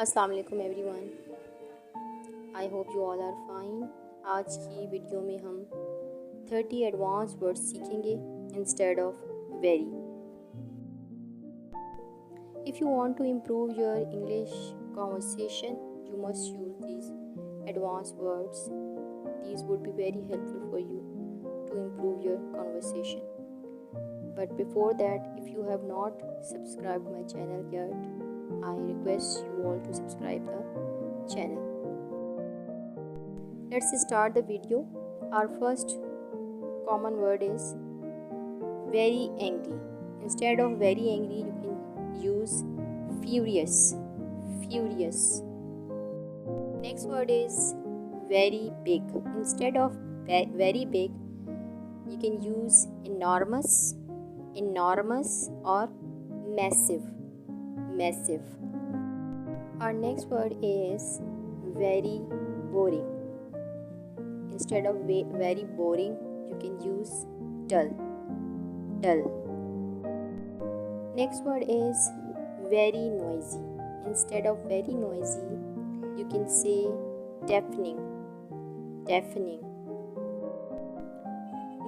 अस्सलाम वालेकुम everyone. I hope you all are fine. आज की वीडियो में हम 30 एडवांस वर्ड्स सीखेंगे instead of very. If you want to improve your English conversation you must use these advanced words. These would be very helpful for you to improve your conversation. But before that, if you have not subscribed my channel yet, I request you all to subscribe the channel. Let's start the video. Our first common word is very angry. Instead of very angry, you can use furious. Furious. Next word is very big. Instead of very big, you can use enormous, enormous or massive, massive. Our next word is very boring. Instead of very boring, you can use dull, dull. Next word is very noisy. Instead of very noisy, you can say deafening, deafening.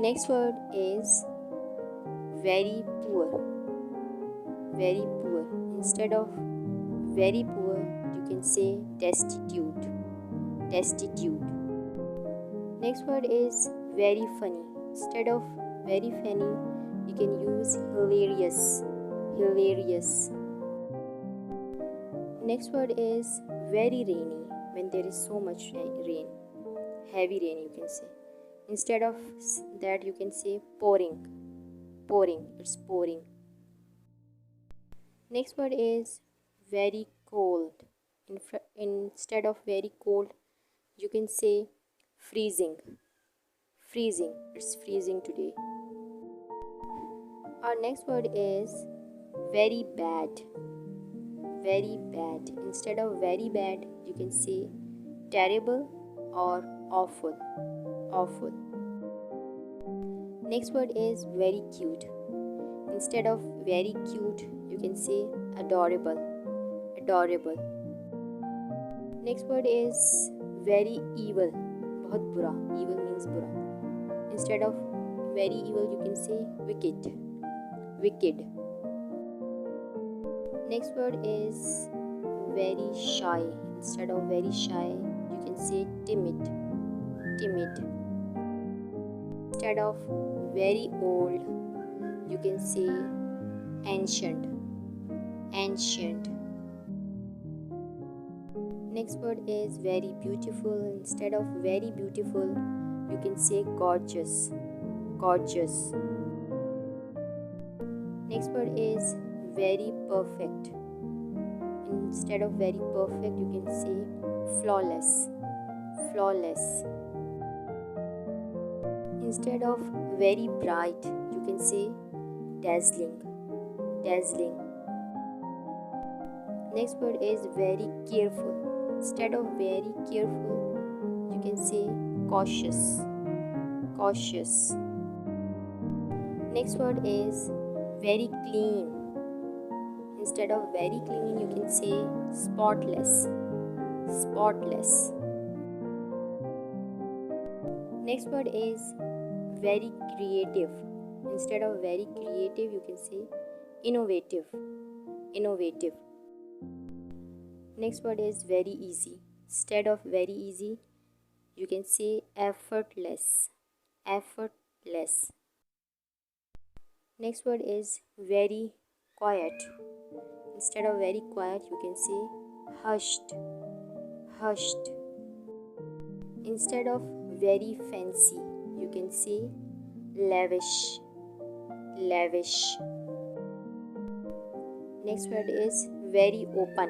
Next word is very poor, very poor. Instead of very poor, you can say destitute, destitute. Next word is very funny. Instead of very funny, you can use hilarious, hilarious. Next word is very rainy. When there is so much rain, heavy rain you can say. Instead of that, you can say pouring, pouring. It's pouring. Next word is very cold. Instead of very cold, you can say freezing, freezing. It's freezing today. Our next word is very bad, very bad. Instead of very bad, you can say terrible or awful, awful. Next word is very cute. Instead of very cute, you can say adorable, adorable. Next word is very evil. बहुत बुरा. Evil means बुरा. Instead of very evil, you can say wicked, wicked. Next word is very shy. Instead of very shy, you can say timid, timid. Instead of very old, you can say ancient, ancient. Next word is very beautiful. Instead of very beautiful, you can say gorgeous, gorgeous. Next word is very perfect. Instead of very perfect, you can say flawless, flawless. Instead of very bright, you can say dazzling, dazzling. Next word is very careful. Instead of very careful, you can say cautious, cautious. Next word is very clean. Instead of very clean, you can say spotless, spotless. Next word is very creative. Instead of very creative, you can say innovative, innovative. Next word is very easy. Instead of very easy, you can say effortless, effortless. Next word is very quiet. Instead of very quiet, you can say hushed, hushed. Instead of very fancy, you can say lavish, lavish. Next word is very open.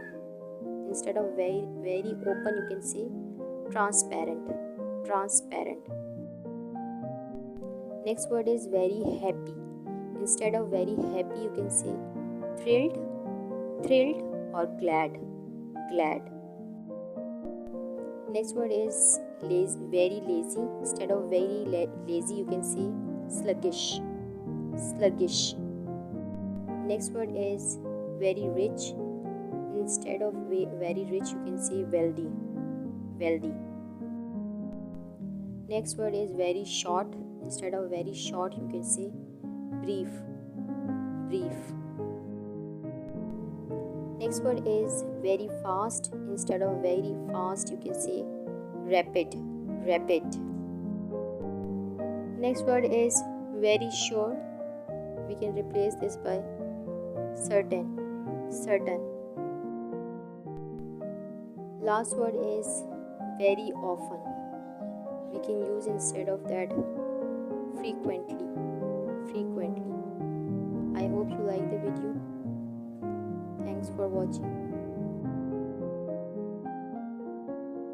Instead of very open, you can say transparent, transparent. Next word is very happy. Instead of very happy, you can say thrilled, thrilled or glad, glad. Next word is very lazy. Instead of very lazy, you can say sluggish, sluggish. Next word is very rich. instead of very rich you can say wealthy. Wealthy. Next word is very short. Instead of very short you can say brief. Brief. Next word is very fast. Instead of very fast you can say rapid. Rapid. Next word is very sure. We can replace this by certain. Certain. Last word is very often. We can use instead of that frequently. Frequently. I hope you like the video. Thanks for watching.